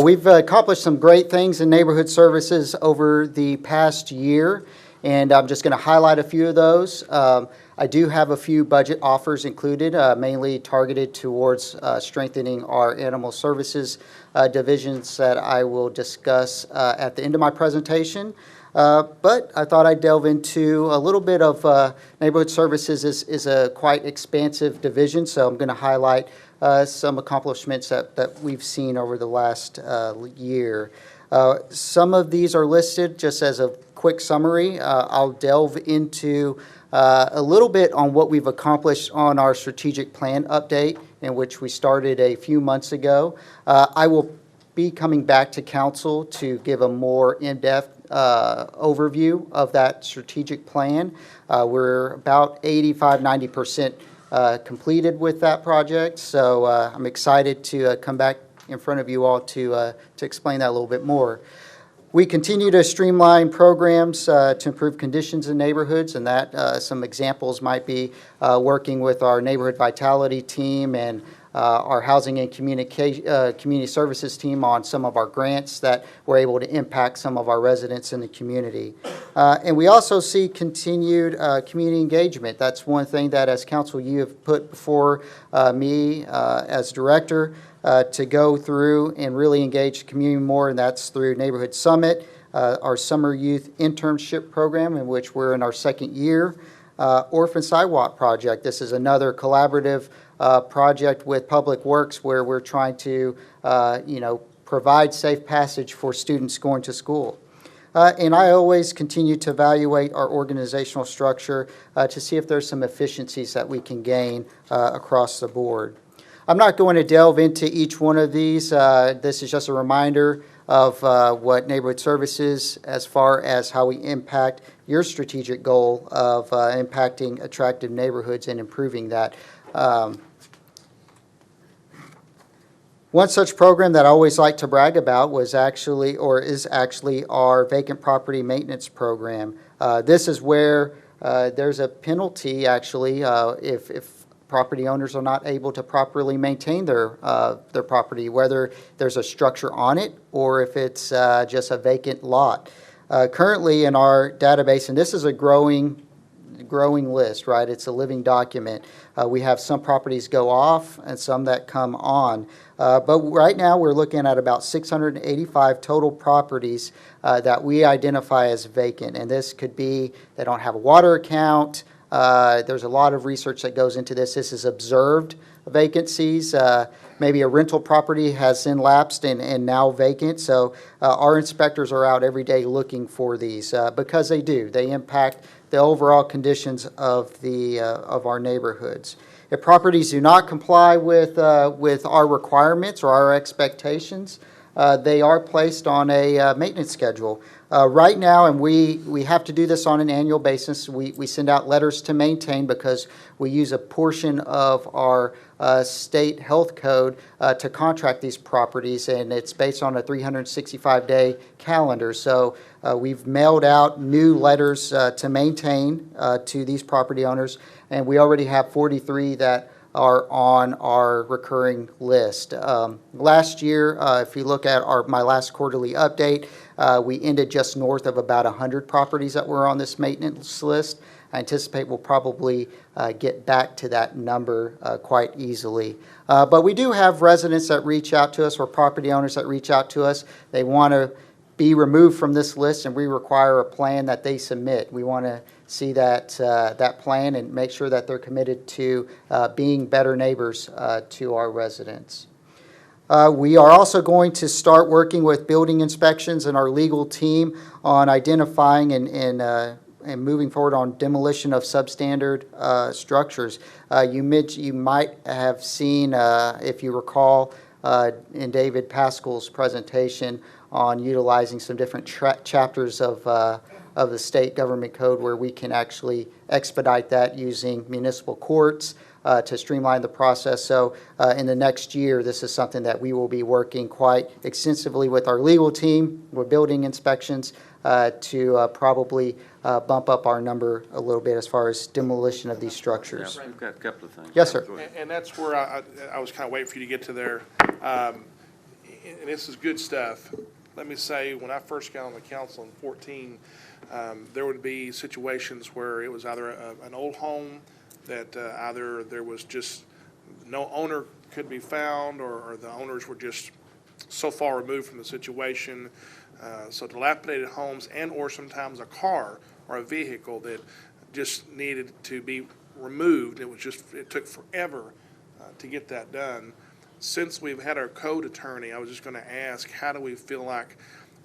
We've accomplished some great things in neighborhood services over the past year, and I'm just going to highlight a few of those. I do have a few budget offers included, mainly targeted towards strengthening our animal services divisions that I will discuss at the end of my presentation. But I thought I'd delve into a little bit of neighborhood services is a quite expansive division, so I'm going to highlight some accomplishments that we've seen over the last year. Some of these are listed just as a quick summary. I'll delve into a little bit on what we've accomplished on our strategic plan update, in which we started a few months ago. I will be coming back to council to give a more in-depth overview of that strategic plan. We're about 85–90% completed with that project, so I'm excited to come back in front of you all to explain that a little bit more. We continue to streamline programs to improve conditions in neighborhoods, and that some examples might be working with our neighborhood vitality team and our housing and community services team on some of our grants that were able to impact some of our residents in the community. And we also see continued community engagement. That's one thing that as council you have put before me as director to go through and really engage the community more, and that's through Neighborhood Summit, our summer youth internship program in which we're in our second year, Orphan Sidewalk Project. This is another collaborative project with Public Works where we're trying to provide safe passage for students going to school. And I always continue to evaluate our organizational structure to see if there's some efficiencies that we can gain across the board. I'm not going to delve into each one of these. This is just a reminder of what neighborhood services as far as how we impact your strategic goal of impacting attractive neighborhoods and improving that. One such program that I always like to brag about was actually, or is actually, our vacant property maintenance program. This is where there's a penalty actually if property owners are not able to properly maintain their property, whether there's a structure on it or if it's just a vacant lot. Currently in our database, and this is a growing list, right? It's a living document. We have some properties go off and some that come on. But right now we're looking at about 685 total properties that we identify as vacant. And this could be they don't have a water account. There's a lot of research that goes into this. This is observed vacancies. Maybe a rental property has lapsed and now vacant. So our inspectors are out every day looking for these because they do. They impact the overall conditions of our neighborhoods. If properties do not comply with our requirements or our expectations, they are placed on a maintenance schedule. Right now, and we have to do this on an annual basis, we send out letters to maintain because we use a portion of our state health code to contract these properties, and it's based on a 365-day calendar. So we've mailed out new letters to maintain to these property owners, and we already have 43 that are on our recurring list. Last year, if you look at my last quarterly update, we ended just north of about 100 properties that were on this maintenance list. I anticipate we'll probably get back to that number quite easily. But we do have residents that reach out to us or property owners that reach out to us. They want to be removed from this list, and we require a plan that they submit. We want to see that plan and make sure that they're committed to being better neighbors to our residents. We are also going to start working with building inspections and our legal team on identifying and moving forward on demolition of substandard structures. You might have seen, if you recall, in David Pascal's presentation on utilizing some different chapters of the state government code where we can actually expedite that using municipal courts to streamline the process. So in the next year, this is something that we will be working quite extensively with our legal team. We're building inspections to probably bump up our number a little bit as far as demolition of these structures. Yeah, we've got a couple of things. Yes, sir. And that's where I was kind of waiting for you to get to there. And this is good stuff. Let me say, when I first got on the council in 2014, there would be situations where it was either an old home that either there was just no owner could be found, or the owners were just so far removed from the situation. So dilapidated homes and or sometimes a car or a vehicle that just needed to be removed. It took forever to get that done. Since we've had our code attorney, I was just going to ask, how do we feel like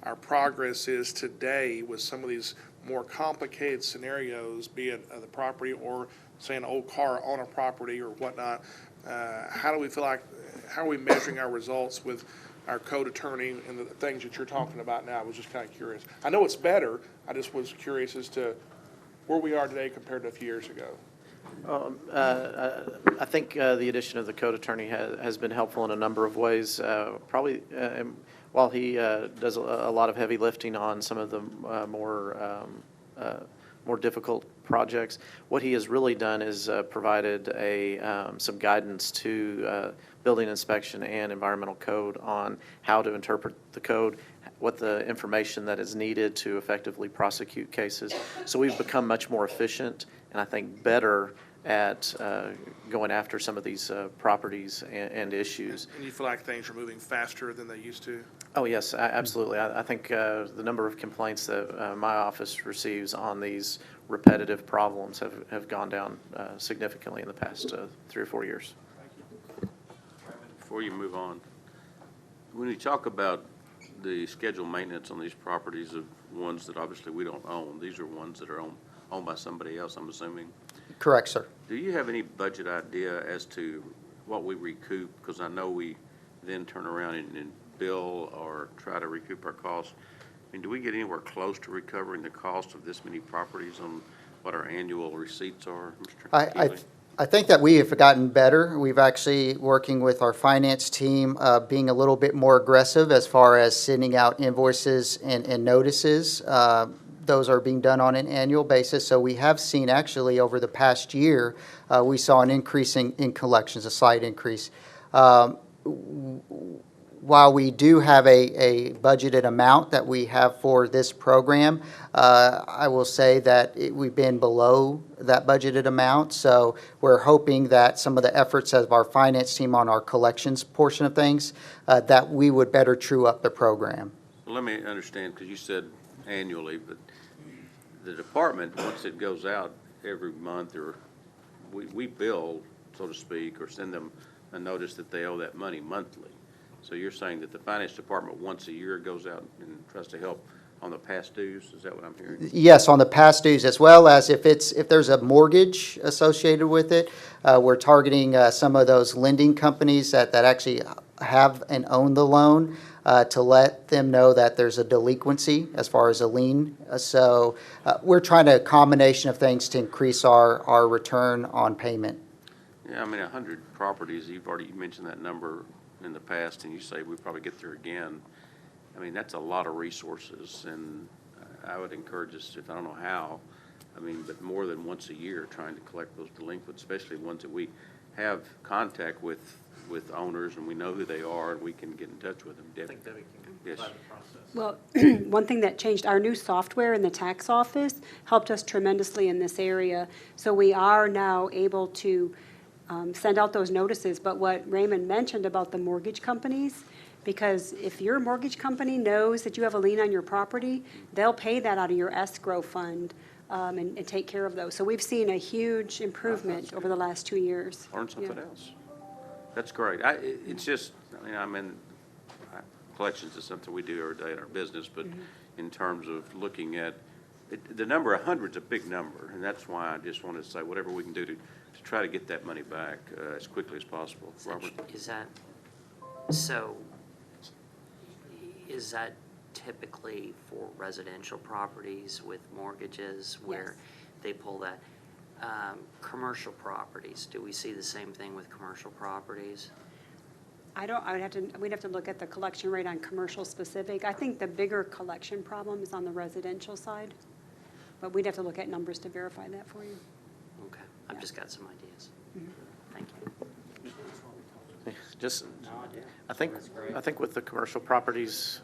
our progress is today with some of these more complicated scenarios, be it the property or say an old car on a property or whatnot? How do we feel like, how are we measuring our results with our code attorney and the things that you're talking about now? I was just kind of curious. I know it's better. I just was curious as to where we are today compared to a few years ago. I think the addition of the code attorney has been helpful in a number of ways. Probably while he does a lot of heavy lifting on some of the more difficult projects, what he has really done is provided some guidance to building inspection and environmental code on how to interpret the code, what the information that is needed to effectively prosecute cases. So we've become much more efficient and I think better at going after some of these properties and issues. And you feel like things are moving faster than they used to? Oh, yes, absolutely. I think the number of complaints that my office receives on these repetitive problems have gone down significantly in the past 3 or 4 years. Before you move on, when you talk about the scheduled maintenance on these properties of ones that obviously we don't own, these are ones that are owned by somebody else, I'm assuming. Correct, sir. Do you have any budget idea as to what we recoup? Because I know we then turn around and bill or try to recoup our costs. I mean, do we get anywhere close to recovering the cost of this many properties on what our annual receipts are, Mr. Keeley? I think that we have gotten better. We've actually, working with our finance team, being a little bit more aggressive as far as sending out invoices and notices. Those are being done on an annual basis. So we have seen actually over the past year, we saw an increase in collections, a slight increase. While we do have a budgeted amount that we have for this program, I will say that we've been below that budgeted amount. So we're hoping that some of the efforts of our finance team on our collections portion of things, that we would better true up the program. Well, let me understand, because you said annually, but the department, once it goes out every month, or we bill, so to speak, or send them a notice that they owe that money monthly. So you're saying that the finance department once a year goes out and tries to help on the past dues? Is that what I'm hearing? Yes, on the past dues, as well as if there's a mortgage associated with it. We're targeting some of those lending companies that actually have and own the loan to let them know that there's a delinquency as far as a lien. So we're trying a combination of things to increase our return on payment. Yeah, I mean, 100 properties, you mentioned that number in the past, and you say we probably get there again. I mean, that's a lot of resources, and I would encourage us, if I don't know how, I mean, but more than once a year trying to collect those delinquents, especially ones that we have contact with owners and we know who they are and we can get in touch with them. Debbie. I think Debbie can Yes. provide the process. Well, one thing that changed, our new software in the tax office helped us tremendously in this area. So we are now able to send out those notices. But what Raymond mentioned about the mortgage companies, because if your mortgage company knows that you have a lien on your property, they'll pay that out of your escrow fund and take care of those. So we've seen a huge improvement over the last 2 years. Learn something Yeah. else. That's great. It's just, I mean, collections is something we do every day in our business, but in terms of looking at the number 100 is a big number, and that's why I just wanted to say whatever we can do to try to get that money back as quickly as possible. Robert? Is that typically for residential properties with mortgages where they pull that? Commercial properties, do we see the same thing with commercial properties? we'd have to look at the collection rate on commercial specific. I think the bigger collection problem is on the residential side, but we'd have to look at numbers to verify that for you. Okay, I've just got some ideas. Thank you. Just, I think with the commercial properties,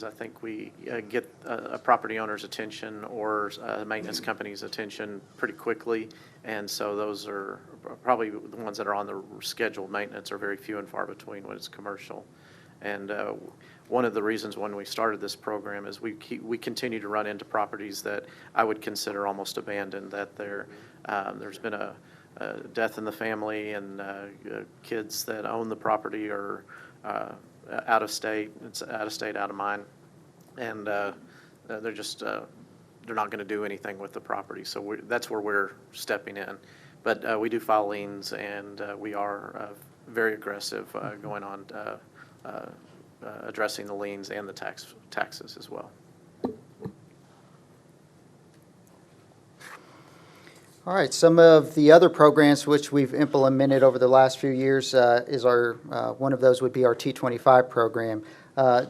I think we get a property owner's attention or a maintenance company's attention pretty quickly. And so those are probably the ones that are on the scheduled maintenance are very few and far between when it's commercial. And one of the reasons when we started this program is we continue to run into properties that I would consider almost abandoned, that there's been a death in the family, and kids that own the property are out of state. It's out of state, out of mind, and they're just they're not going to do anything with the property. So that's where we're stepping in. But we do file liens, and we are very aggressive going on addressing the liens and the taxes as well. All right, some of the other programs which we've implemented over the last few years is our, one of those would be our T25 program.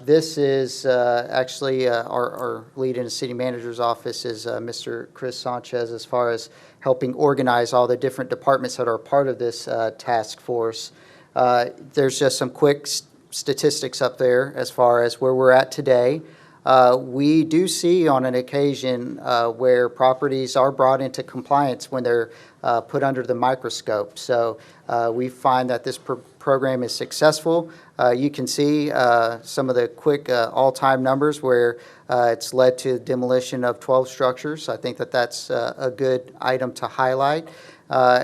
This is actually our lead in the city manager's office is Mr. Chris Sanchez, as far as helping organize all the different departments that are part of this task force. There's just some quick statistics up there as far as where we're at today. We do see on an occasion where properties are brought into compliance when they're put under the microscope. So we find that this program is successful. You can see some of the quick all-time numbers where it's led to demolition of 12 structures. I think that that's a good item to highlight.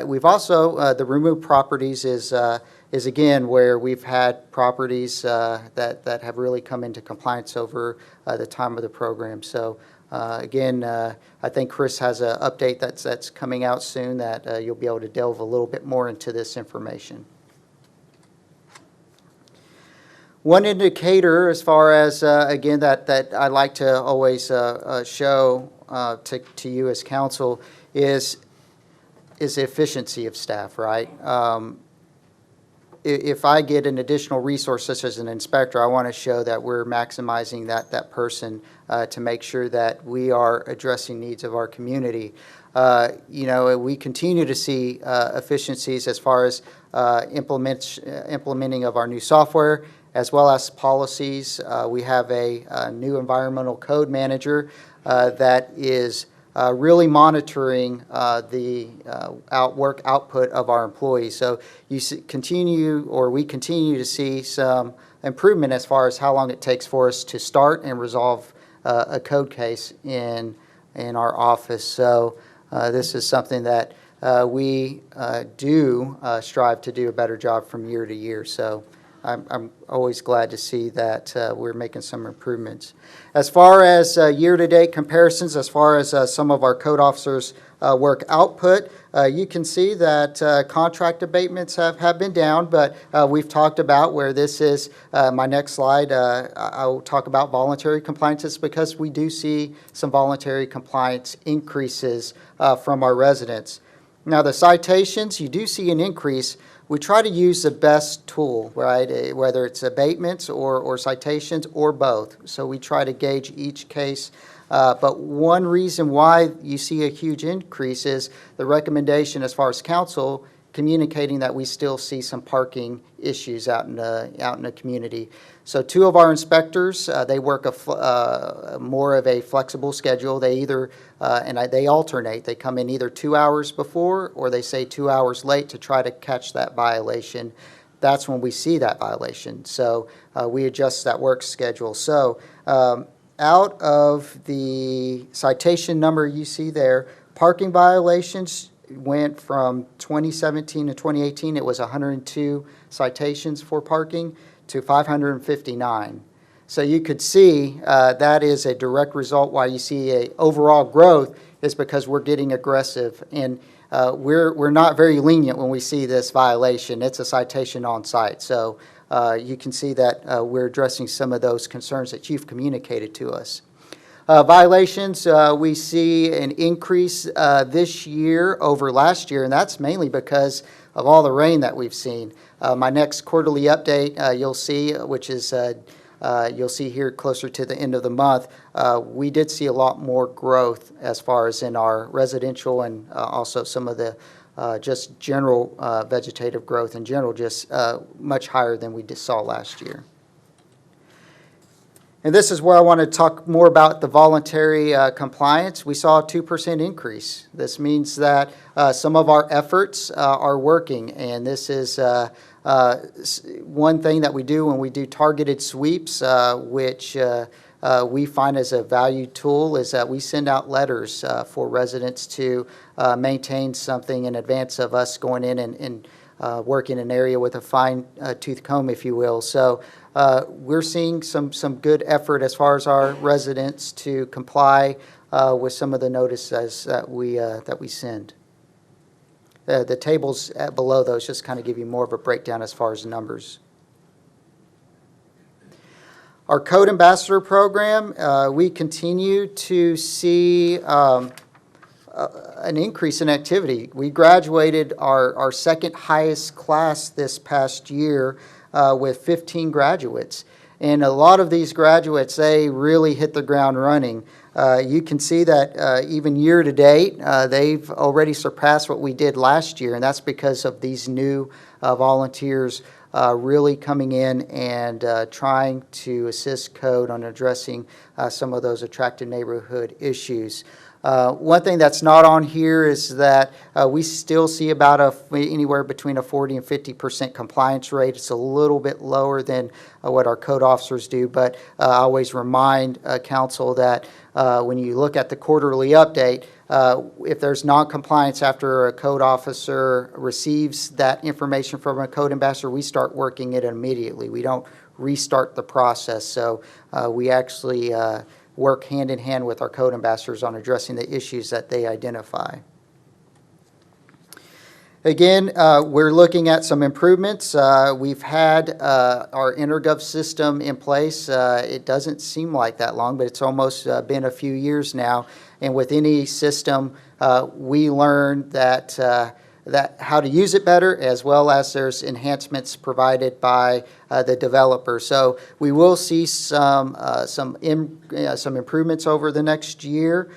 We've also, the removed properties is again where we've had properties that have really come into compliance over the time of the program. So again, I think Chris has an update that's coming out soon that you'll be able to delve a little bit more into this information. One indicator as far as, again, that I like to always show to you as council is the efficiency of staff, right? If I get an additional resource such as an inspector, I want to show that we're maximizing that person to make sure that we are addressing needs of our community. You know, we continue to see efficiencies as far as implementing of our new software as well as policies. We have a new environmental code manager that is really monitoring the work output of our employees. So we continue to see some improvement as far as how long it takes for us to start and resolve a code case in our office. So this is something that we do strive to do a better job from year to year. So I'm always glad to see that we're making some improvements. As far as year-to-date comparisons, as far as some of our code officers' work output, you can see that contract abatements have been down, but we've talked about where this is. My next slide, I'll talk about voluntary compliance because we do see some voluntary compliance increases from our residents. Now, the citations, you do see an increase. We try to use the best tool, right, whether it's abatements or citations or both. So we try to gauge each case. But one reason why you see a huge increase is the recommendation as far as council communicating that we still see some parking issues out in the community. So two of our inspectors, they work more of a flexible schedule. They either, they alternate. They come in either 2 hours before or they say 2 hours late to try to catch that violation. That's when we see that violation. So we adjust that work schedule. So out of the citation number you see there, parking violations went from 2017 to 2018, it was 102 citations for parking to 559. So you could see that is a direct result why you see a overall growth is because we're getting aggressive. And we're not very lenient when we see this violation. It's a citation on site. So you can see that we're addressing some of those concerns that you've communicated to us. Violations, we see an increase this year over last year, and that's mainly because of all the rain that we've seen. My next quarterly update, you'll see, which is you'll see here closer to the end of the month, we did see a lot more growth as far as in our residential and also some of the just general vegetative growth in general, just much higher than we just saw last year. And this is where I want to talk more about the voluntary compliance. We saw a 2% increase. This means that some of our efforts are working, and this is one thing that we do when we do targeted sweeps, which we find as a value tool, is that we send out letters for residents to maintain something in advance of us going in and working an area with a fine tooth comb, if you will. So we're seeing some good effort as far as our residents to comply with some of the notices that we send. The tables below those just kind of give you more of a breakdown as far as numbers. Our Code Ambassador program, we continue to see an increase in activity. We graduated our second highest class this past year with 15 graduates. And a lot of these graduates, they really hit the ground running. You can see that even year to date, they've already surpassed what we did last year, and that's because of these new volunteers really coming in and trying to assist Code on addressing some of those attractive neighborhood issues. One thing that's not on here is that we still see about anywhere between a 40 and 50% compliance rate. It's a little bit lower than what our code officers do, but I always remind council that when you look at the quarterly update, if there's non-compliance after a code officer receives that information from a code ambassador, we start working it immediately. We don't restart the process. So we actually work hand in hand with our code ambassadors on addressing the issues that they identify. Again, we're looking at some improvements. We've had our InterGov system in place. It doesn't seem like that long, but it's almost been a few years now. And with any system, we learn that how to use it better, as well as there's enhancements provided by the developer. So we will see some improvements over the next year.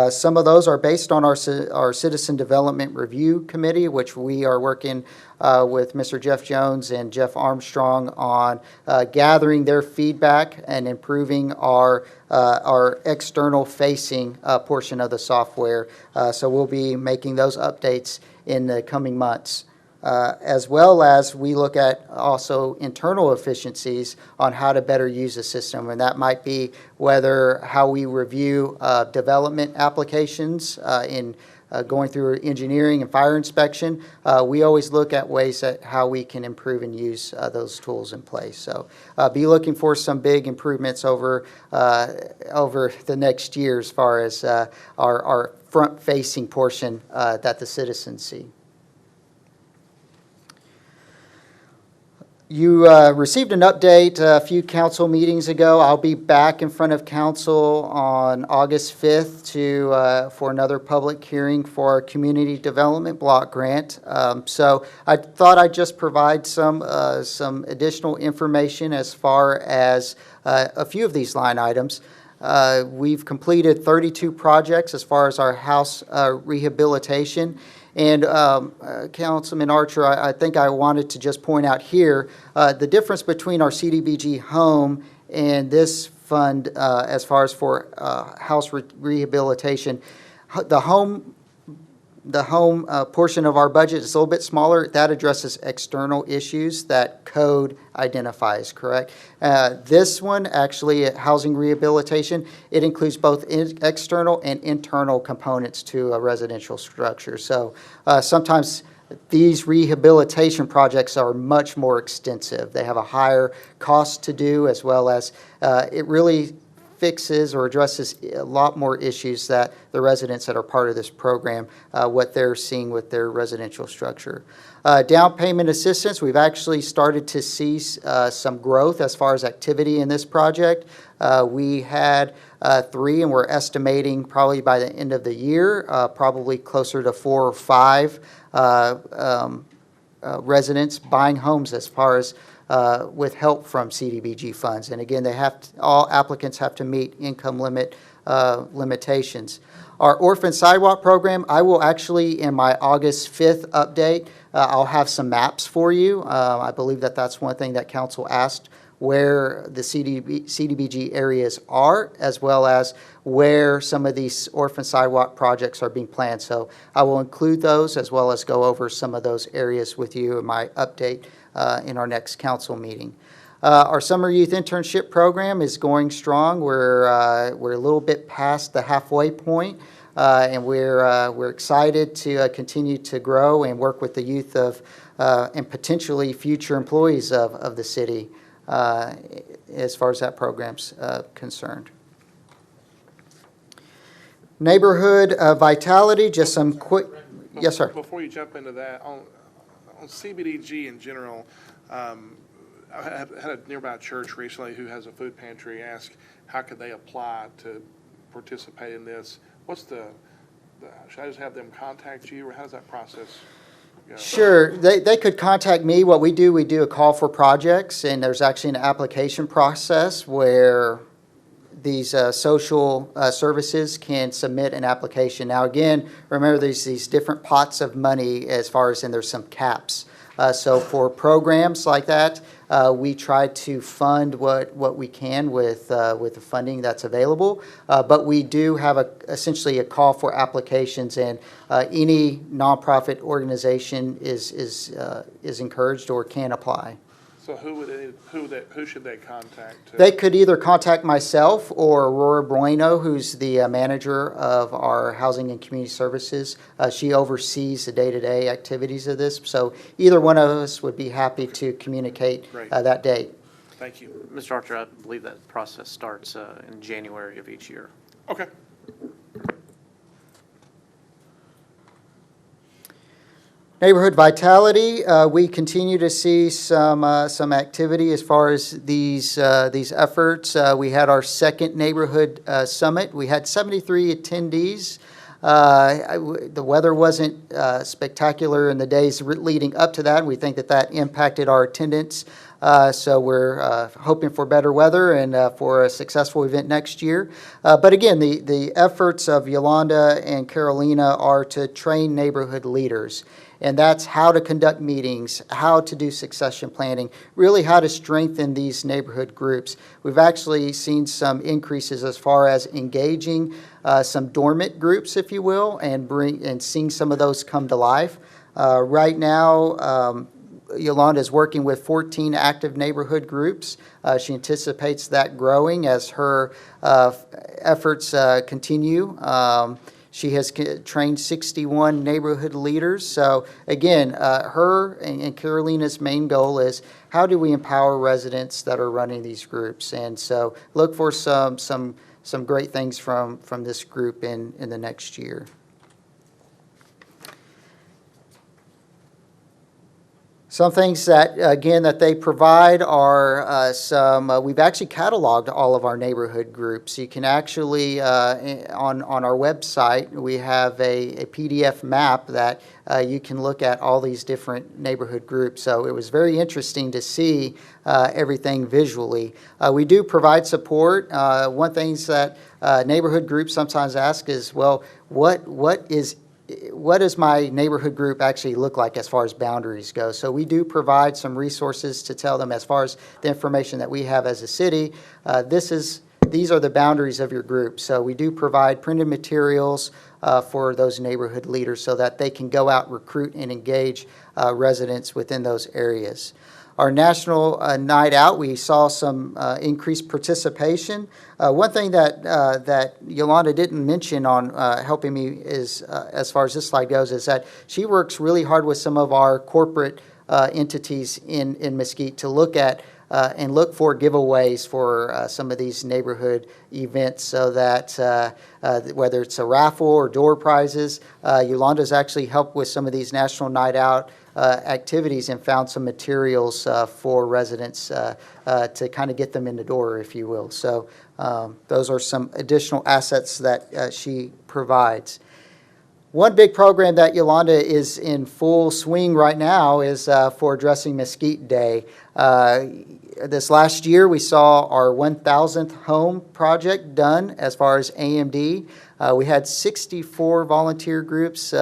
Some of those are based on our Citizen Development Review Committee, which we are working with Mr. Jeff Jones and Jeff Armstrong on gathering their feedback and improving our external facing portion of the software. So we'll be making those updates in the coming months. As well as we look at also internal efficiencies on how to better use the system. And that might be how we review development applications in going through engineering and fire inspection. We always look at ways at how we can improve and use those tools in place. So be looking for some big improvements over the next year as far as our front-facing portion that the citizens see. You received an update a few council meetings ago. I'll be back in front of council on August 5th for another public hearing for our community development block grant. So I thought I'd just provide some additional information as far as a few of these line items. We've completed 32 projects as far as our house rehabilitation. And Councilman Archer, I think I wanted to just point out here the difference between our CDBG home and this fund as far as for house rehabilitation. The home portion of our budget is a little bit smaller. That addresses external issues that code identifies, correct? This one, actually, housing rehabilitation, it includes both external and internal components to a residential structure. So sometimes these rehabilitation projects are much more extensive. They have a higher cost to do, as well as it really fixes or addresses a lot more issues that the residents that are part of this program, what they're seeing with their residential structure. Down payment assistance, we've actually started to see some growth as far as activity in this project. We had 3, and we're estimating probably by the end of the year, probably closer to 4 or 5 residents buying homes as far as with help from CDBG funds. And again, all applicants have to meet income limitations. Our orphan sidewalk program, I will actually, in my August 5th update, I'll have some maps for you. I believe that that's one thing that council asked, where the CDBG areas are, as well as where some of these orphan sidewalk projects are being planned. So I will include those, as well as go over some of those areas with you in my update in our next council meeting. Our summer youth internship program is going strong. We're a little bit past the halfway point, and we're excited to continue to grow and work with the youth of and potentially future employees of the city as far as that program's concerned. Neighborhood vitality, just some quick. Yes, sir. Before you jump into that, on CBDG in general, I had a nearby church recently who has a food pantry ask how could they apply to participate in this. What's should I just have them contact you, or how does that process go? Sure. They could contact me. What we do a call for projects, and there's actually an application process where these social services can submit an application. Now, again, remember there's these different pots of money as far as, and there's some caps. So for programs like that, we try to fund what we can with the funding that's available. But we do have essentially a call for applications, and any nonprofit organization is encouraged or can apply. So who should they contact? They could either contact myself or Aurora Bueno, who's the manager of our Housing and Community Services. She oversees the day-to-day activities of this. So either one of us would be happy to communicate that date. Thank you. Mr. Archer, I believe that process starts in January of each year. Okay. Neighborhood vitality, we continue to see some activity as far as these efforts. We had our second neighborhood summit. We had 73 attendees. The weather wasn't spectacular in the days leading up to that, and we think that impacted our attendance. So we're hoping for better weather and for a successful event next year. But again, the efforts of Yolanda and Carolina are to train neighborhood leaders. And that's how to conduct meetings, how to do succession planning, really how to strengthen these neighborhood groups. We've actually seen some increases as far as engaging some dormant groups, if you will, and seeing some of those come to life. Right now, Yolanda is working with 14 active neighborhood groups. She anticipates that growing as her efforts continue. She has trained 61 neighborhood leaders. So again, her and Carolina's main goal is how do we empower residents that are running these groups? And so look for some great things from this group in the next year. Some things that, again, that they provide are we've actually cataloged all of our neighborhood groups. You can actually, on our website, we have a PDF map that you can look at all these different neighborhood groups. So it was very interesting to see everything visually. We do provide support. One thing that neighborhood groups sometimes ask is, well, what does my neighborhood group actually look like as far as boundaries go? So we do provide some resources to tell them as far as the information that we have as a city. These are the boundaries of your group. So we do provide printed materials for those neighborhood leaders so that they can go out, recruit, and engage residents within those areas. Our national night out, we saw some increased participation. One thing that Yolanda didn't mention on helping me is, as far as this slide goes, is that she works really hard with some of our corporate entities in Mesquite to look at and look for giveaways for some of these neighborhood events, so that whether it's a raffle or door prizes, Yolanda's actually helped with some of these national night out activities and found some materials for residents to kind of get them in the door, if you will. So those are some additional assets that she provides. One big program that Yolanda is in full swing right now is for addressing Mesquite Day. This last year, we saw our 1,000th home project done as far as AMD. We had 64 volunteer groups,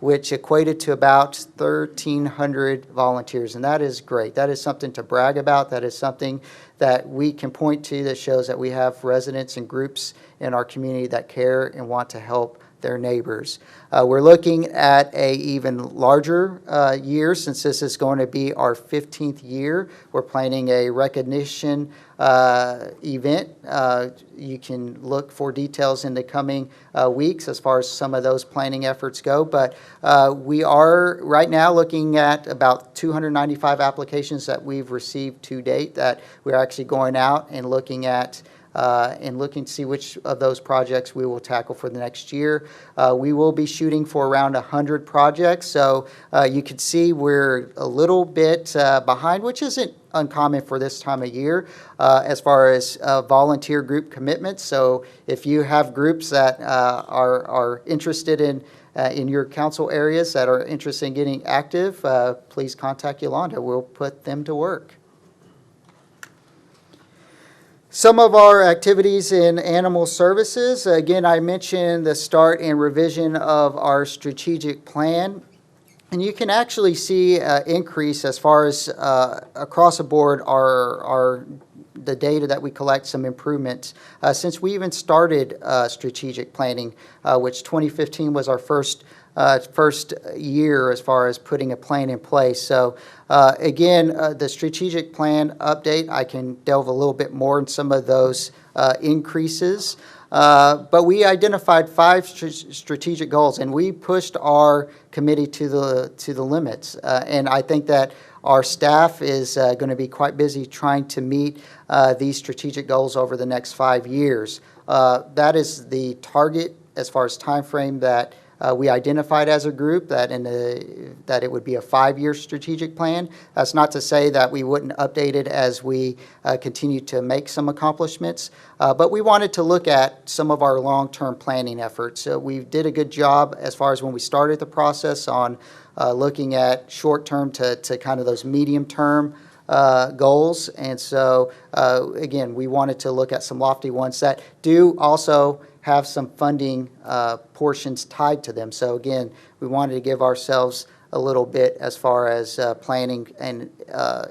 which equated to about 1,300 volunteers, and that is great. That is something to brag about. That is something that we can point to that shows that we have residents and groups in our community that care and want to help their neighbors. We're looking at a even larger year, since this is going to be our 15th year. We're planning a recognition event. You can look for details in the coming weeks as far as some of those planning efforts go. But we are right now looking at about 295 applications that we've received to date, that we're actually going out and looking at and looking to see which of those projects we will tackle for the next year. We will be shooting for around 100 projects, so you can see we're a little bit behind, which isn't uncommon for this time of year as far as volunteer group commitments. So if you have groups that are interested in your council areas that are interested in getting active, please contact Yolanda. We'll put them to work. Some of our activities in animal services, again, I mentioned the start and revision of our strategic plan. And you can actually see an increase as far as across the board the data that we collect, some improvements. Since we even started strategic planning, which 2015 was our first year as far as putting a plan in place. So again, the strategic plan update, I can delve a little bit more in some of those increases. But we identified 5 strategic goals, and we pushed our committee to the limits. And I think that our staff is going to be quite busy trying to meet these strategic goals over the next 5 years. That is the target as far as time frame that we identified as a group, that it would be a 5-year strategic plan. That's not to say that we wouldn't update it as we continue to make some accomplishments, but we wanted to look at some of our long-term planning efforts. So we did a good job as far as when we started the process on looking at short-term to kind of those medium-term goals. And so, again, we wanted to look at some lofty ones that do also have some funding portions tied to them. So again, we wanted to give ourselves a little bit as far as planning and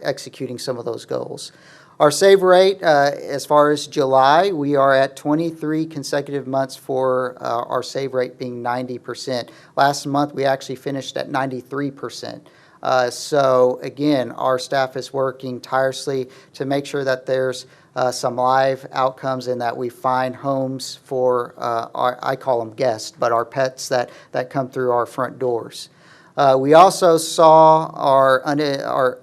executing some of those goals. Our save rate, as far as July, we are at 23 consecutive months for our save rate being 90%. Last month, we actually finished at 93%. So again, our staff is working tirelessly to make sure that there's some live outcomes and that we find homes for I call them guests, but our pets that come through our front doors. We also saw our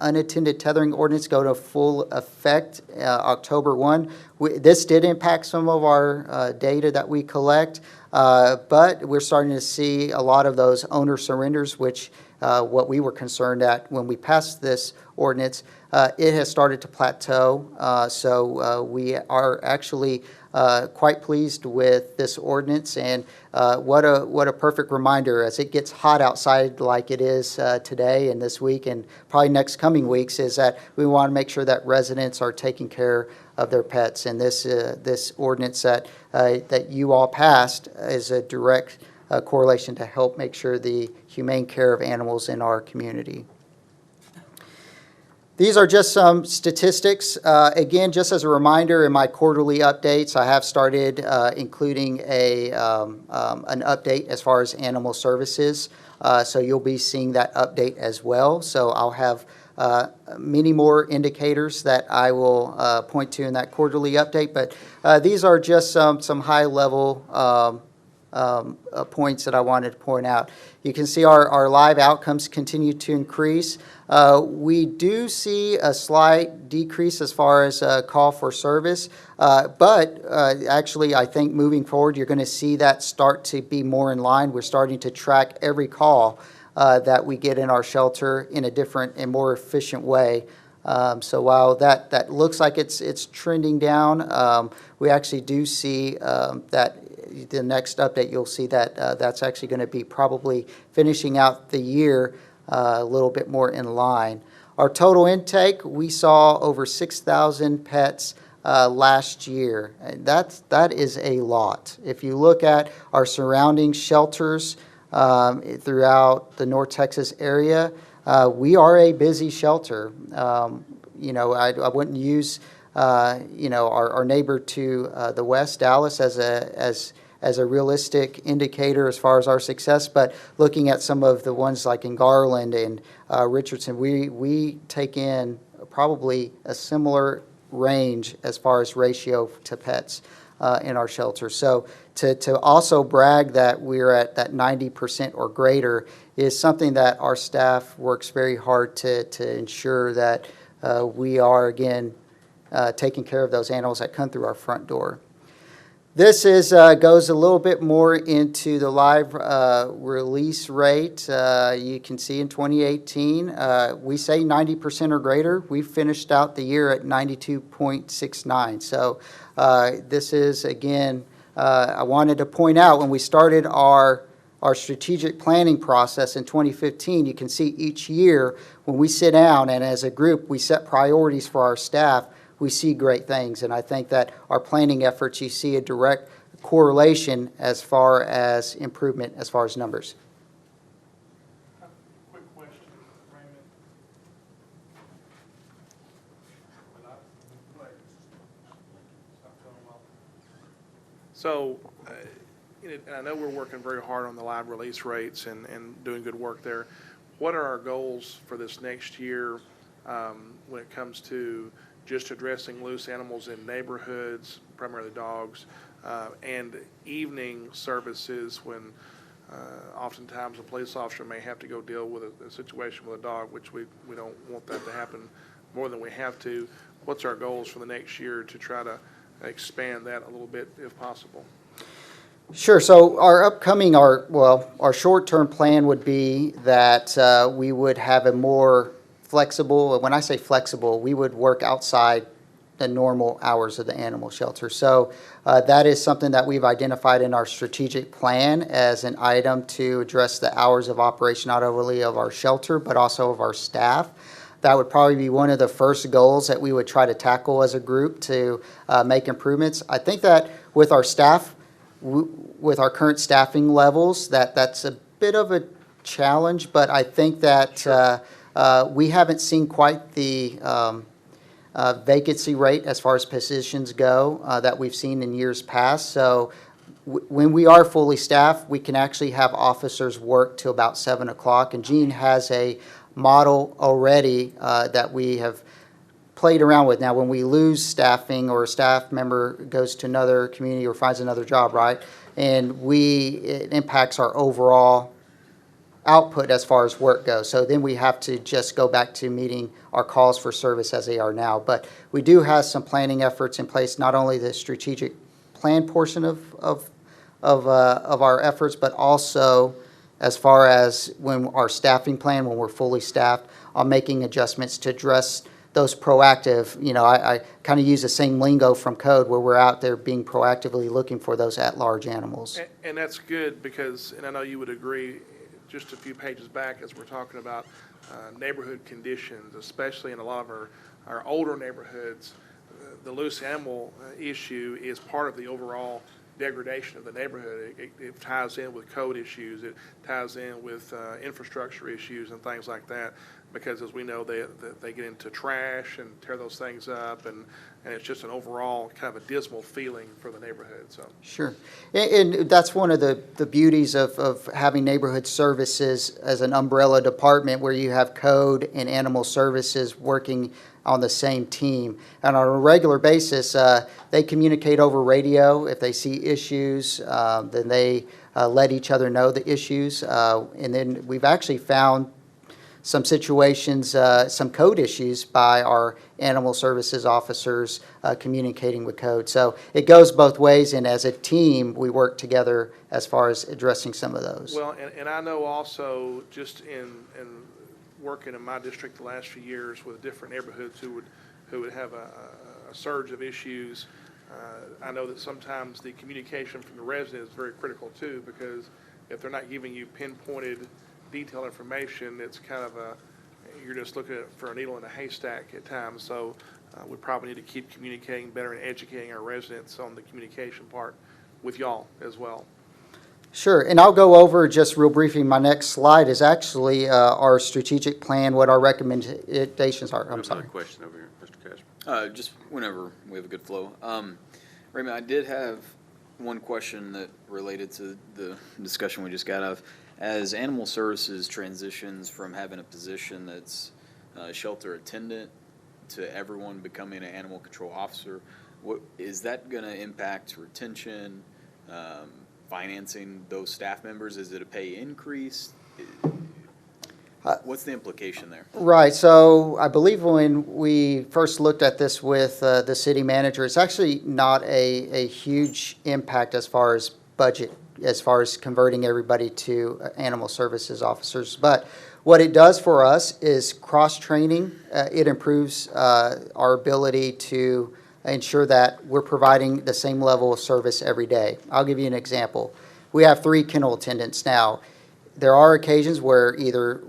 unattended tethering ordinance go to full effect October 1. This did impact some of our data that we collect, but we're starting to see a lot of those owner surrenders, which what we were concerned at when we passed this ordinance. It has started to plateau, so we are actually quite pleased with this ordinance, and what a perfect reminder as it gets hot outside like it is today and this week and probably next coming weeks, is that we want to make sure that residents are taking care of their pets, and this ordinance that you all passed is a direct correlation to help make sure the humane care of animals in our community. These are just some statistics. Again, just as a reminder, in my quarterly updates, I have started including an update as far as animal services. So you'll be seeing that update as well. So I'll have many more indicators that I will point to in that quarterly update. But these are just some high-level points that I wanted to point out. You can see our live outcomes continue to increase. We do see a slight decrease as far as call for service, but actually I think moving forward you're going to see that start to be more in line. We're starting to track every call that we get in our shelter in a different and more efficient way. So while that looks like it's trending down, we actually do see that the next update, you'll see that that's actually going to be probably finishing out the year a little bit more in line. Our total intake, we saw over 6,000 pets last year. And that is a lot. If you look at our surrounding shelters throughout the North Texas area, we are a busy shelter. You know, I wouldn't use you know, our neighbor to the west, Dallas, as a realistic indicator as far as our success, but looking at some of the ones like in Garland and Richardson, we take in probably a similar range as far as ratio to pets in our shelter. So to also brag that we're at that 90% or greater is something that our staff works very hard to ensure that we are, again, taking care of those animals that come through our front door. This goes a little bit more into the live release rate. You can see in 2018, we say 90% or greater. We finished out the year at 92.69. So this is, again, I wanted to point out when we started our strategic planning process in 2015, you can see each year when we sit down and as a group we set priorities for our staff, we see great things. And I think that our planning efforts, you see a direct correlation as far as improvement, as far as numbers. Quick question, Raymond. So, and I know we're working very hard on the live release rates and doing good work there. What are our goals for this next year when it comes to just addressing loose animals in neighborhoods, primarily dogs, and evening services when oftentimes a police officer may have to go deal with a situation with a dog, which we don't want that to happen more than we have to. What's our goals for the next year to try to expand that a little bit if possible? Sure. So our short-term plan would be that we would have a more flexible, when I say flexible, we would work outside the normal hours of the animal shelter. So that is something that we've identified in our strategic plan as an item to address the hours of operation, not only of our shelter, but also of our staff. That would probably be one of the first goals that we would try to tackle as a group to make improvements. I think that with our staff, with our current staffing levels, that's a bit of a challenge, but I think that we haven't seen quite the vacancy rate as far as positions go that we've seen in years past. So when we are fully staffed, we can actually have officers work till about 7 o'clock. And Gene has a model already that we have played around with. Now, when we lose staffing or a staff member goes to another community or finds another job, right, and it impacts our overall output as far as work goes. So then we have to just go back to meeting our calls for service as they are now. But we do have some planning efforts in place, not only the strategic plan portion of our efforts, but also as far as when our staffing plan, when we're fully staffed, on making adjustments to address those proactive, I kind of use the same lingo from code where we're out there being proactively looking for those at-large animals. And that's good because, and I know you would agree, just a few pages back as we're talking about neighborhood conditions, especially in a lot of our older neighborhoods, the loose animal issue is part of the overall degradation of the neighborhood. It ties in with code issues. It ties in with infrastructure issues and things like that. Because as we know, they get into trash and tear those things up, and it's just an overall kind of a dismal feeling for the neighborhood. So sure, and that's one of the beauties of having neighborhood services as an umbrella department, where you have code and animal services working on the same team. And on a regular basis, they communicate over radio. If they see issues, then they let each other know the issues. And then we've actually found some situations, some code issues by our animal services officers communicating with code. So it goes both ways, and as a team, we work together as far as addressing some of those. Well, and I know also, just in working in my district the last few years with different neighborhoods who would have a surge of issues, I know that sometimes the communication from the resident is very critical too, because if they're not giving you pinpointed, detailed information, it's kind of you're just looking for a needle in a haystack at times. So we probably need to keep communicating better and educating our residents on the communication part with y'all as well. Sure, and I'll go over just real briefly. My next slide is actually our strategic plan, what our recommendations are. I'm Another sorry. question over here, Mr. Casper. Just whenever we have a good flow. Raymond, I did have one question that related to the discussion we just got of. As animal services transitions from having a position that's shelter attendant to everyone becoming an animal control officer, what is that going to impact retention, financing those staff members? Is it a pay increase? What's the implication there? Right, so I believe when we first looked at this with the city manager, it's actually not a huge impact as far as budget, as far as converting everybody to animal services officers. But what it does for us is cross-training. It improves our ability to ensure that we're providing the same level of service every day. I'll give you an example. We have 3 kennel attendants now. There are occasions where either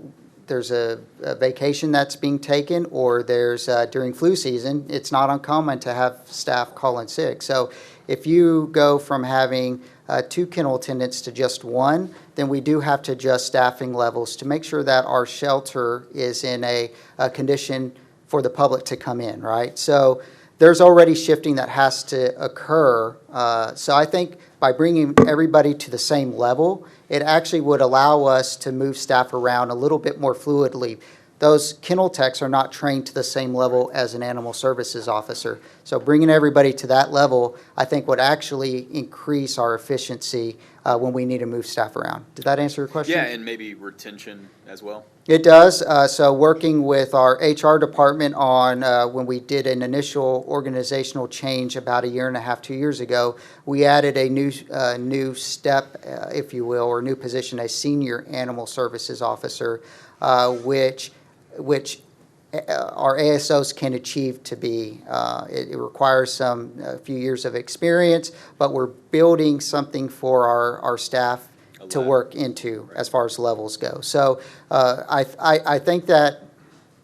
there's a vacation that's being taken, or there's during flu season, it's not uncommon to have staff call in sick. So if you go from having 2 kennel attendants to just 1, then we do have to adjust staffing levels to make sure that our shelter is in a condition for the public to come in, right? So there's already shifting that has to occur. So I think by bringing everybody to the same level, it actually would allow us to move staff around a little bit more fluidly. Those kennel techs are not trained to the same level as an animal services officer. So bringing everybody to that level, I think, would actually increase our efficiency when we need to move staff around. Did that answer your question? Yeah, and maybe retention as well? It does. So working with our HR department on when we did an initial organizational change about 1.5 years, 2 years ago, we added a new step, if you will, or new position, a senior animal services officer, which our ASOs can achieve to be. It requires a few years of experience, but we're building something for our staff to work into as far as levels go. So I think that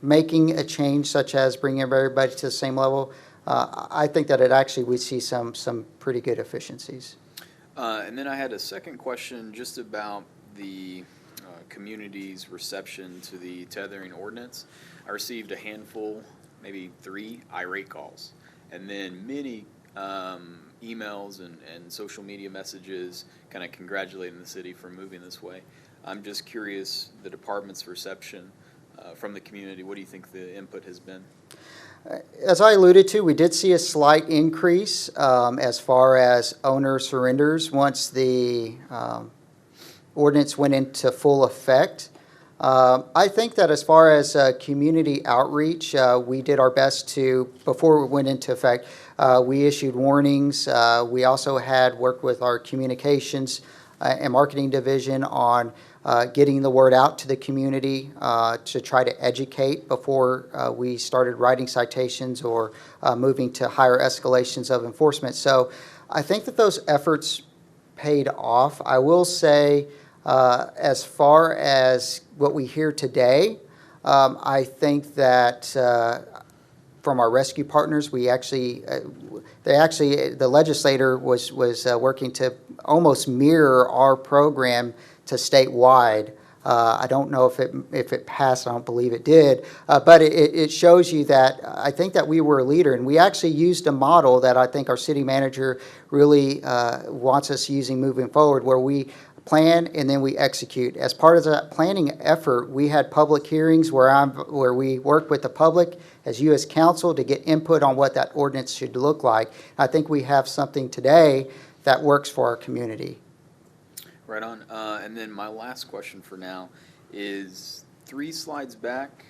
making a change such as bringing everybody to the same level, I think that it actually would see some pretty good efficiencies. And then I had a second question just about the community's reception to the tethering ordinance. I received a handful, maybe 3 irate calls, and then many emails and social media messages kind of congratulating the city for moving this way. I'm just curious, the department's reception from the community, what do you think the input has been? As I alluded to, we did see a slight increase as far as owner surrenders once the ordinance went into full effect. I think that as far as community outreach, we did our best to, before it went into effect, we issued warnings. We also had worked with our communications and marketing division on getting the word out to the community to try to educate before we started writing citations or moving to higher escalations of enforcement. So I think that those efforts paid off. I will say, as far as what we hear today, I think that from our rescue partners, we actually, the legislator was working to almost mirror our program to statewide. I don't know if it passed. I don't believe it did. But it shows you that I think that we were a leader, and we actually used a model that I think our city manager really wants us using moving forward, where we plan and then we execute. As part of that planning effort, we had public hearings where we worked with the public as you as council to get input on what that ordinance should look like. I think we have something today that works for our community. Right on. And then my last question for now is 3 slides back,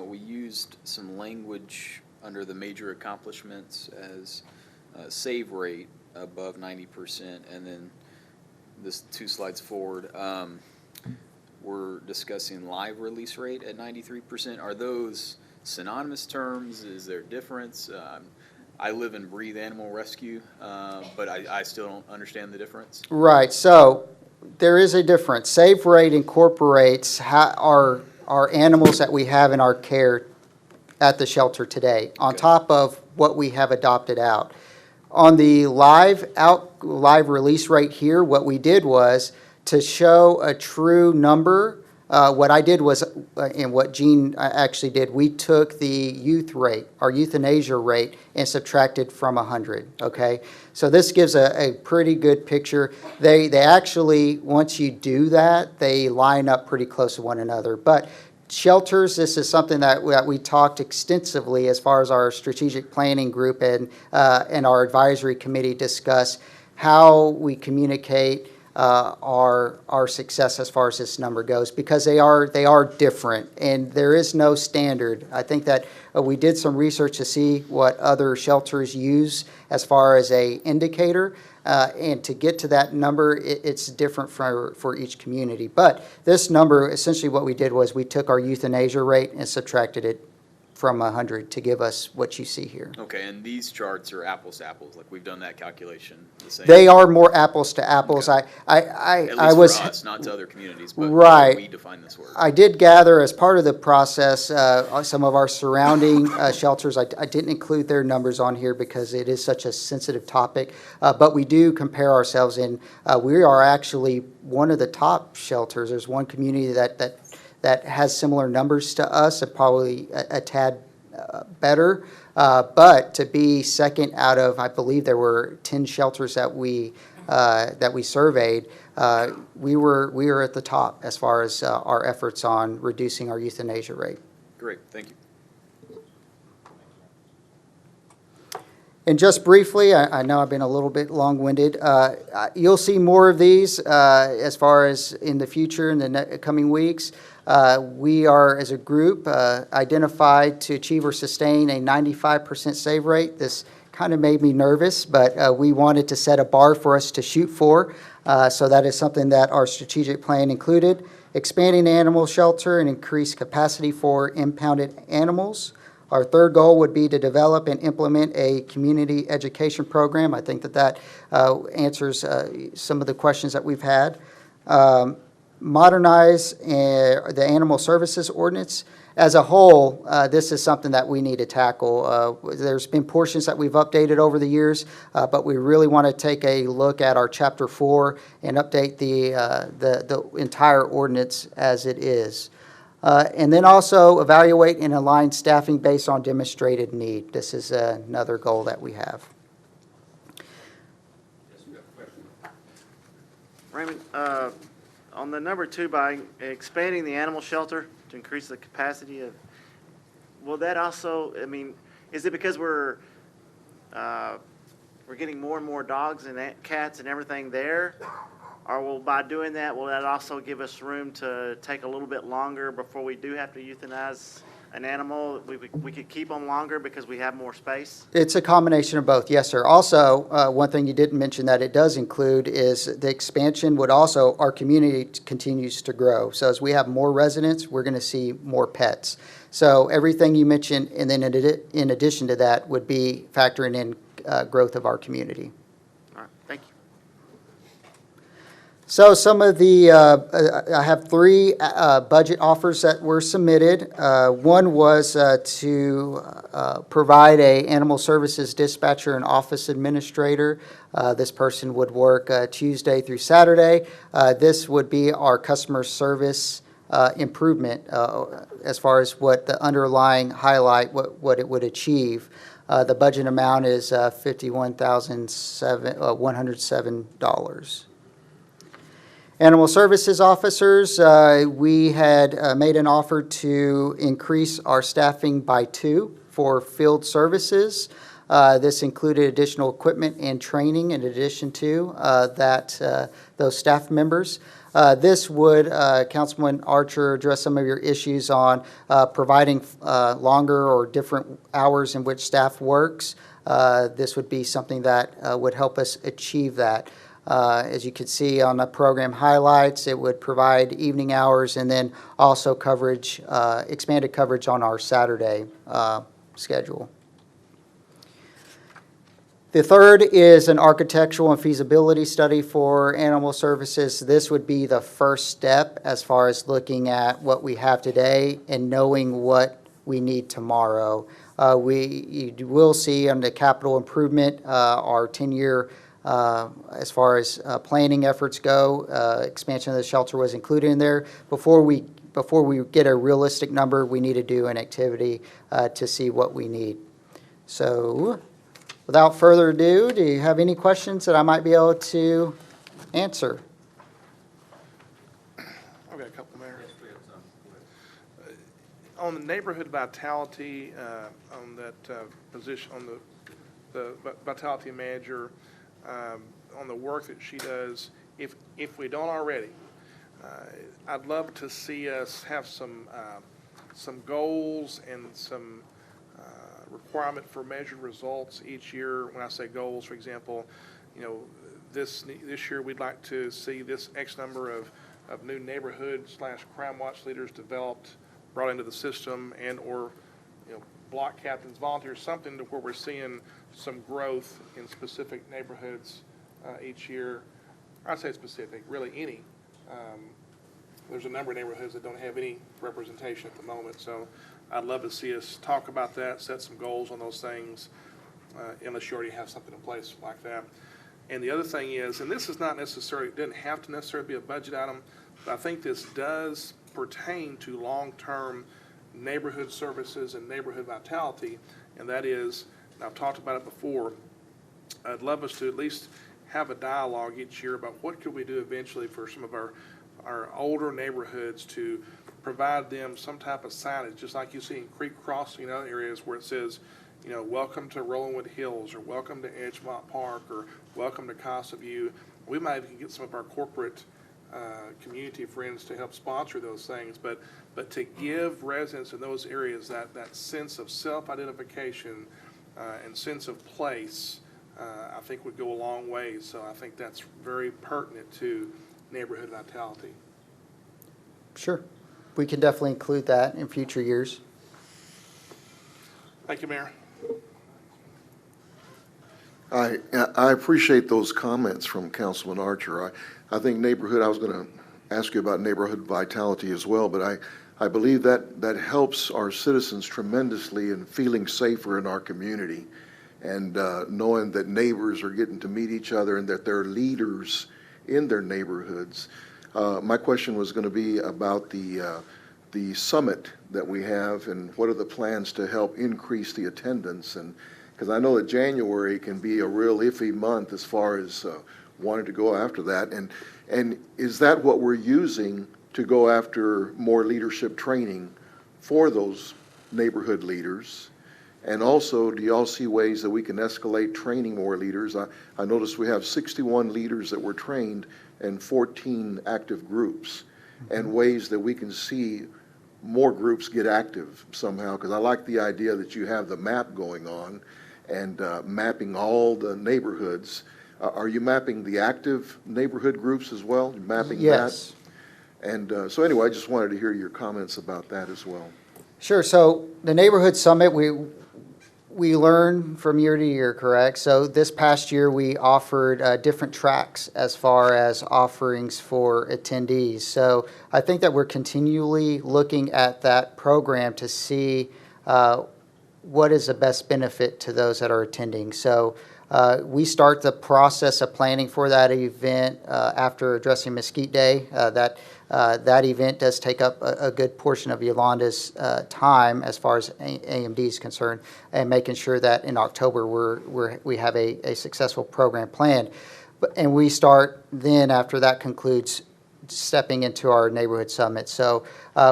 we used some language under the major accomplishments as save rate above 90%, and then this 2 slides forward, we're discussing live release rate at 93%. Are those synonymous terms? Is there a difference? I live and breathe animal rescue, but I still don't understand the difference. Right, so there is a difference. Save rate incorporates our animals that we have in our care at the shelter today, on Okay. top of what we have adopted out. On the live release rate here, what we did was to show a true number. What I did was, and what Gene actually did, we took the youth rate, our euthanasia rate, and subtracted from 100, okay? So this gives a pretty good picture. They actually, once you do that, they line up pretty close to one another. But shelters, this is something that we talked extensively as far as our strategic planning group and our advisory committee discuss how we communicate our success as far as this number goes, because they are different and there is no standard. I think that we did some research to see what other shelters use as far as a indicator, and to get to that number, it's different for each community. But this number, essentially what we did was we took our euthanasia rate and subtracted it from 100 to give us what you see here. Okay, and these charts are apples to apples, like we've done that calculation the same? They are more apples to apples. Okay. I At was. least for us, not to other communities, but Right. we define this word. I did gather as part of the process, some of our surrounding shelters. I didn't include their numbers on here because it is such a sensitive topic, but we do compare ourselves, and we are actually one of the top shelters. There's one community that has similar numbers to us, and probably a tad better. But to be second out of, I believe there were 10 shelters that we surveyed, we were at the top as far as our efforts on reducing our euthanasia rate. Great, thank you. And just briefly, I know I've been a little bit long-winded. You'll see more of these as far as in the future, in the coming weeks. We are, as a group, identified to achieve or sustain a 95% save rate. This kind of made me nervous, but we wanted to set a bar for us to shoot for. So that is something that our strategic plan included. Expanding the animal shelter and increase capacity for impounded animals. Our third goal would be to develop and implement a community education program. I think that answers some of the questions that we've had. Modernize the animal services ordinance. As a whole, this is something that we need to tackle. There's been portions that we've updated over the years, but we really want to take a look at our Chapter 4 and update the entire ordinance as it is. And then also evaluate and align staffing based on demonstrated need. This is another goal that we have. Raymond, on the number 2, by expanding the animal shelter to increase the capacity of, will that also, I mean, is it because we're getting more and more dogs and cats and everything there? Or will, by doing that, will that also give us room to take a little bit longer before we do have to euthanize an animal? We could keep them longer because we have more space? It's a combination of both, yes, sir. Also, one thing you didn't mention that it does include is the expansion would also, our community continues to grow. So as we have more residents, we're going to see more pets. So everything you mentioned, and then in addition to that, would be factoring in growth of our community. All right, thank you. So some of the, I have 3 budget offers that were submitted. One was to provide a animal services dispatcher and office administrator. This person would work Tuesday through Saturday. This would be our customer service improvement as far as what the underlying highlight, what it would achieve. The budget amount is $51,107. Animal services officers, we had made an offer to increase our staffing by 2 for field services. This included additional equipment and training in addition to those staff members. This would, Councilman Archer, address some of your issues on providing longer or different hours in which staff works. This would be something that would help us achieve that. As you can see on the program highlights, it would provide evening hours and then also coverage, expanded coverage on our Saturday schedule. The third is an architectural and feasibility study for animal services. This would be the first step as far as looking at what we have today and knowing what we need tomorrow. You will see on the capital improvement, our 10-year, as far as planning efforts go, expansion of the shelter was included in there. Before we get a realistic number, we need to do an activity to see what we need. So, without further ado, do you have any questions that I might be able to answer? I've got a couple, Mayor. On the neighborhood vitality, on that position, on the vitality manager, on the work that she does, if we don't already, I'd love to see us have some goals and some requirement for measured results each year. When I say goals, for example, this year we'd like to see this X number of new neighborhood/crime watch leaders developed, brought into the system, and or block captains, volunteers, something to where we're seeing some growth in specific neighborhoods each year. I'd say specific, really any. There's a number of neighborhoods that don't have any representation at the moment, so I'd love to see us talk about that, set some goals on those things, unless you already have something in place like that. And the other thing is, and this is not necessarily, it doesn't have to necessarily be a budget item, but I think this does pertain to long-term neighborhood services and neighborhood vitality, and that is, and I've talked about it before, I'd love us to at least have a dialogue each year about what could we do eventually for some of our older neighborhoods to provide them some type of signage, just like you see in Creek Crossing and other areas where it says, welcome to Rollingwood Hills, or welcome to Edgemont Park, or welcome to Casa View. We might even get some of our corporate community friends to help sponsor those things, but to give residents in those areas that sense of self-identification and sense of place, I think would go a long way. So I think that's very pertinent to neighborhood vitality. Sure. We can definitely include that in future years. Thank you, Mayor. I appreciate those comments from Councilman Archer. I think neighborhood, I was going to ask you about neighborhood vitality as well, but I believe that helps our citizens tremendously in feeling safer in our community, and knowing that neighbors are getting to meet each other and that they're leaders in their neighborhoods. My question was going to be about the summit that we have, and what are the plans to help increase the attendance, and because I know that January can be a real iffy month as far as wanting to go after that, and is that what we're using to go after more leadership training for those neighborhood leaders? And also, do y'all see ways that we can escalate training more leaders? I noticed we have 61 leaders that were trained and 14 active groups, and ways that we can see more groups get active somehow, because I like the idea that you have the map going on and mapping all the neighborhoods. Are you mapping the active neighborhood groups as well? You're mapping Yes. that? And so anyway, I just wanted to hear your comments about that as well. Sure. So the neighborhood summit, we learn from year to year, correct? So this past year, we offered different tracks as far as offerings for attendees. So I think that we're continually looking at that program to see what is the best benefit to those that are attending. So we start the process of planning for that event after addressing Mesquite Day. That event does take up a good portion of Yolanda's time as far as AMD is concerned, and making sure that in October we have a successful program planned. And we start then, after that concludes, stepping into our neighborhood summit. So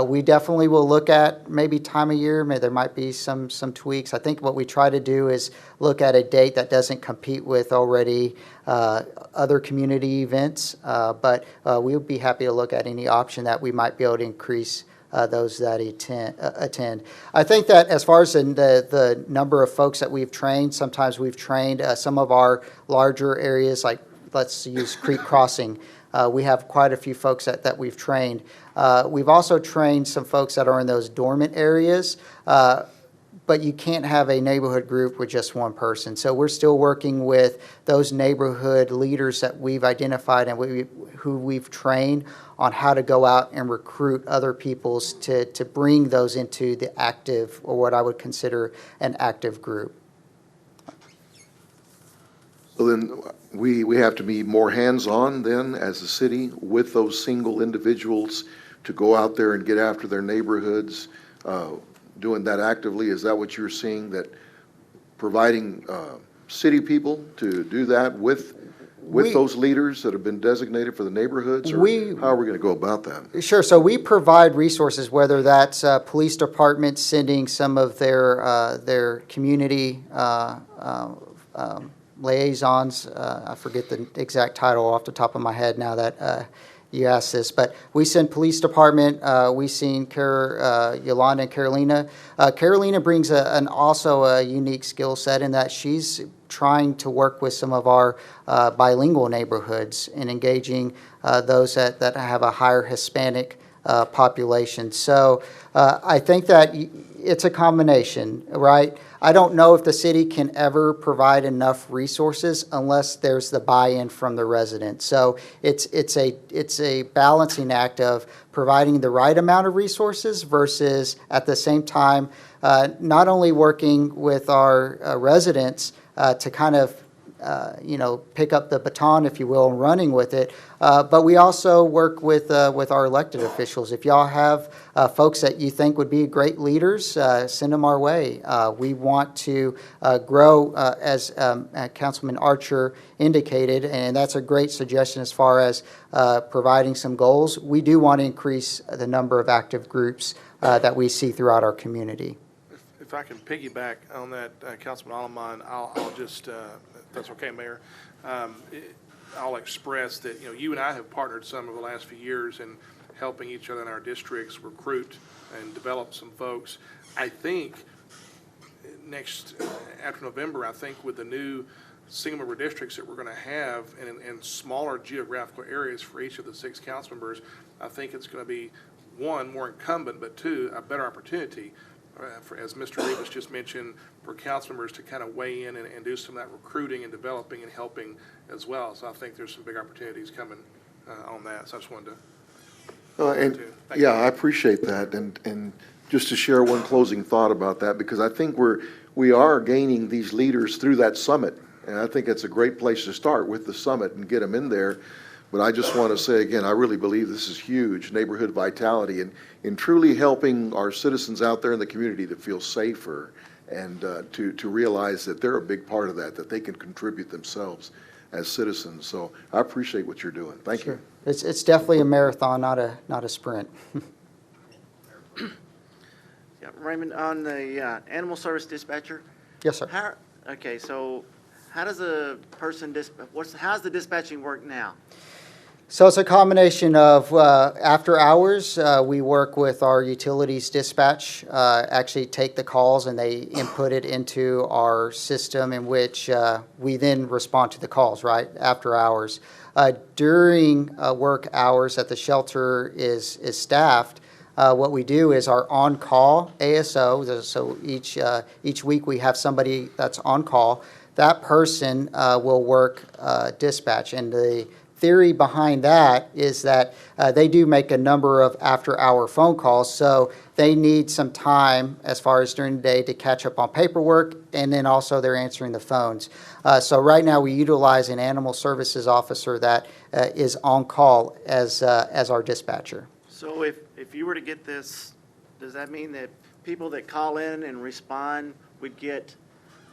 we definitely will look at maybe time of year. Maybe there might be some tweaks. I think what we try to do is look at a date that doesn't compete with already other community events. But we would be happy to look at any option that we might be able to increase those that attend. I think that as far as the number of folks that we've trained, sometimes we've trained some of our larger areas, like let's use Creek Crossing. We have quite a few folks that we've trained. We've also trained some folks that are in those dormant areas, but you can't have a neighborhood group with just one person. So we're still working with those neighborhood leaders that we've identified and who we've trained on how to go out and recruit other peoples to bring those into the active, or what I would consider an active group. So then we have to be more hands-on then as a city with those single individuals to go out there and get after their neighborhoods, doing that actively. Is that what you're seeing, that providing city people to do that with those leaders that have been designated for the neighborhoods? Or how are we going to go about that? Sure. So we provide resources, whether that's police departments sending some of their community liaisons. I forget the exact title off the top of my head now that you asked this, but we send police department. We've seen Yolanda and Carolina. Carolina brings also a unique skill set in that she's trying to work with some of our bilingual neighborhoods and engaging those that have a higher Hispanic population. So I think that it's a combination, right? I don't know if the city can ever provide enough resources unless there's the buy-in from the residents. So it's a balancing act of providing the right amount of resources versus at the same time not only working with our residents to kind of pick up the baton, if you will, and running with it. But we also work with our elected officials. If y'all have folks that you think would be great leaders, send them our way. We want to grow, as Councilman Archer indicated, and that's a great suggestion as far as providing some goals. We do want to increase the number of active groups that we see throughout our community. If I can piggyback on that, Councilman Allemine, I'll just, if that's okay, Mayor, I'll express that, you and I have partnered some over the last few years in helping each other in our districts recruit and develop some folks. I think after November, I think with the new single member districts that we're going to have in smaller geographical areas for each of the 6 council members, I think it's going to be, one, more incumbent, but two, a better opportunity as Mr. Rivas just mentioned, for council members to kind of weigh in and do some of that recruiting and developing and helping as well. So I think there's some big opportunities coming on that. So I just wanted to. I appreciate that. And just to share one closing thought about that, because I think we are gaining these leaders through that summit. And I think it's a great place to start with the summit and get them in there. But I just want to say again, I really believe this is huge, neighborhood vitality, and in truly helping our citizens out there in the community to feel safer and to realize that they're a big part of that they can contribute themselves as citizens. So I appreciate what you're doing. Thank you. It's definitely a marathon, not a sprint. Yeah, Raymond, on the animal service dispatcher. Yes, sir. Okay, so how does a person how's the dispatching work now? So it's a combination of after hours, we work with our utilities dispatch, actually take the calls and they input it into our system in which we then respond to the calls, right, after hours. During work hours that the shelter is staffed, what we do is our on-call ASO, so each week we have somebody that's on call. That person will work dispatch, and the theory behind that is that they do make a number of after-hour phone calls, so they need some time as far as during the day to catch up on paperwork, and then also they're answering the phones. So right now we utilize an animal services officer that is on call as our dispatcher. So if you were to get this, does that mean that people that call in and respond would get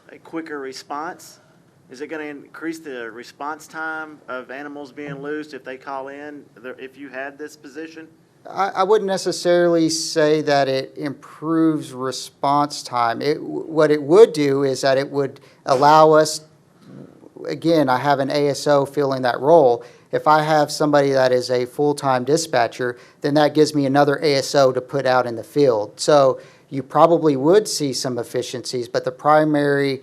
a quicker response? Is it gonna increase the response time of animals being loosed if they call in, if you had this position? I wouldn't necessarily say that it improves response time. What it would do is that it would allow us, again, I have an ASO filling that role. If I have somebody that is a full-time dispatcher, then that gives me another ASO to put out in the field. So you probably would see some efficiencies, but the primary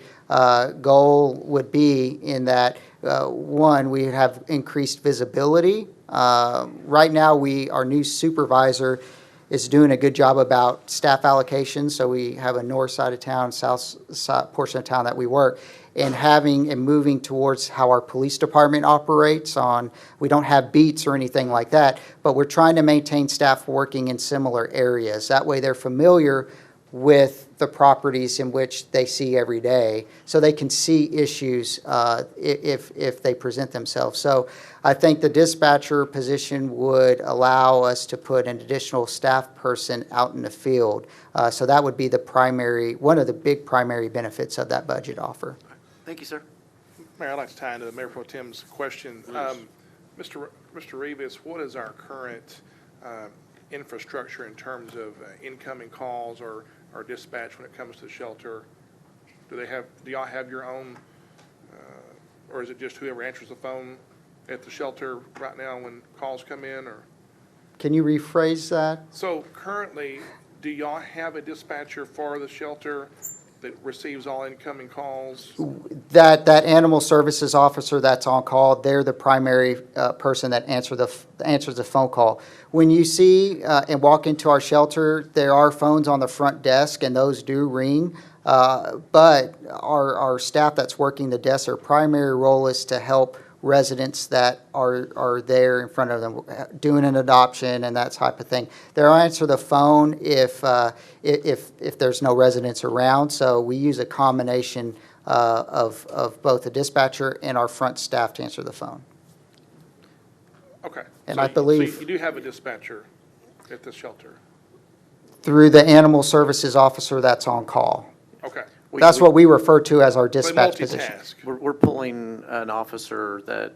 goal would be in that, one, we have increased visibility. Right now, our new supervisor is doing a good job about staff allocation, so we have a north side of town, south side portion of town that we work, and having and moving towards how our police department operates on, we don't have beats or anything like that, but we're trying to maintain staff working in similar areas. That way they're familiar with the properties in which they see every day, so they can see issues if they present themselves. So I think the dispatcher position would allow us to put an additional staff person out in the field. So that would be one of the big primary benefits of that budget offer. Thank you, sir. Mayor, I'd like to tie into Mayor Pro Tem's question. Mr. Rivas, what is our current infrastructure in terms of incoming calls or dispatch when it comes to the shelter? Do y'all have your own, or is it just whoever answers the phone at the shelter right now when calls come in, or? Can you rephrase that? So currently, do y'all have a dispatcher for the shelter that receives all incoming calls? That animal services officer that's on call, they're the primary person that answers the phone call. When you see and walk into our shelter, there are phones on the front desk, and those do ring. But our staff that's working the desk, their primary role is to help residents that are there in front of them doing an adoption and that type of thing. They'll answer the phone if there's no residents around. So we use a combination of both the dispatcher and our front staff to answer the phone. Okay. And So I believe- So you do have a dispatcher at the shelter? Through the animal services officer that's on call. Okay. That's what we refer to as our dispatch They position. multitask. We're pulling an officer that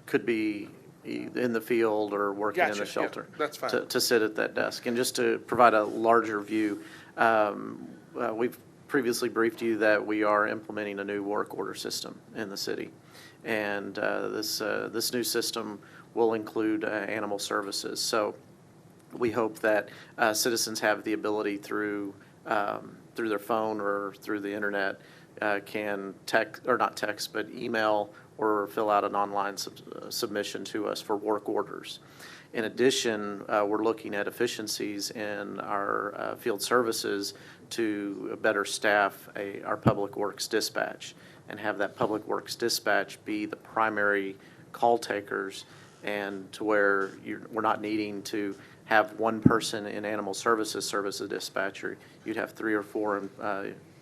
could be in the field or working in Gotcha, the yeah, shelter. that's fine. To sit at that desk. And just to provide a larger view, we've previously briefed you that we are implementing a new work order system in the city. And this new system will include animal services. So we hope that citizens have the ability through their phone or through the internet can not text, but email or fill out an online submission to us for work orders. In addition, we're looking at efficiencies in our field services to better staff our public works dispatch and have that public works dispatch be the primary call takers, and to where we're not needing to have one person in animal services serve as a dispatcher. You'd have 3 or 4 in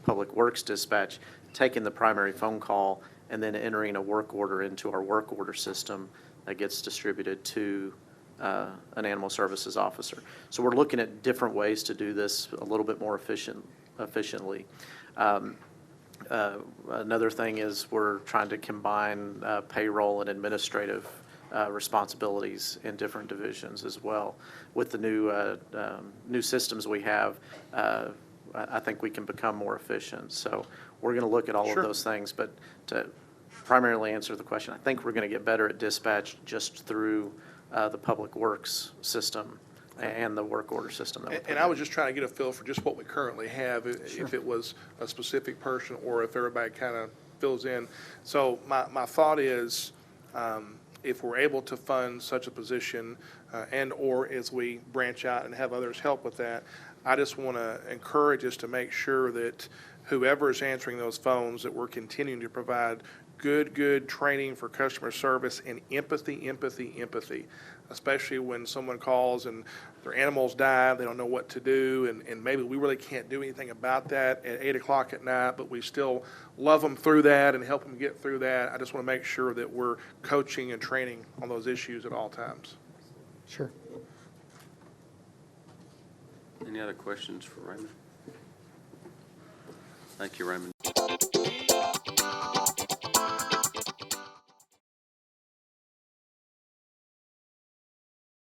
public works dispatch taking the primary phone call and then entering a work order into our work order system that gets distributed to an animal services officer. So we're looking at different ways to do this a little bit more efficiently. Another thing is we're trying to combine payroll and administrative responsibilities in different divisions as well. With the new systems we have, I think we can become more efficient. So we're going to look at all Sure. of those things, but to primarily answer the question, I think we're going to get better at dispatch just through the public works system and the work order system that we're And putting I in. was just trying to get a feel for just what we currently have, if it was a specific person or if everybody kind of fills in. So my thought is, if we're able to fund such a position and/or as we branch out and have others help with that, I just want to encourage us to make sure that whoever is answering those phones, that we're continuing to provide good training for customer service and empathy, especially when someone calls and their animals die, they don't know what to do, and maybe we really can't do anything about that at 8 o'clock at night, but we still love them through that and help them get through that. I just want to make sure that we're coaching and training on those issues at all times. Sure. Any other questions for Raymond? Thank you, Raymond.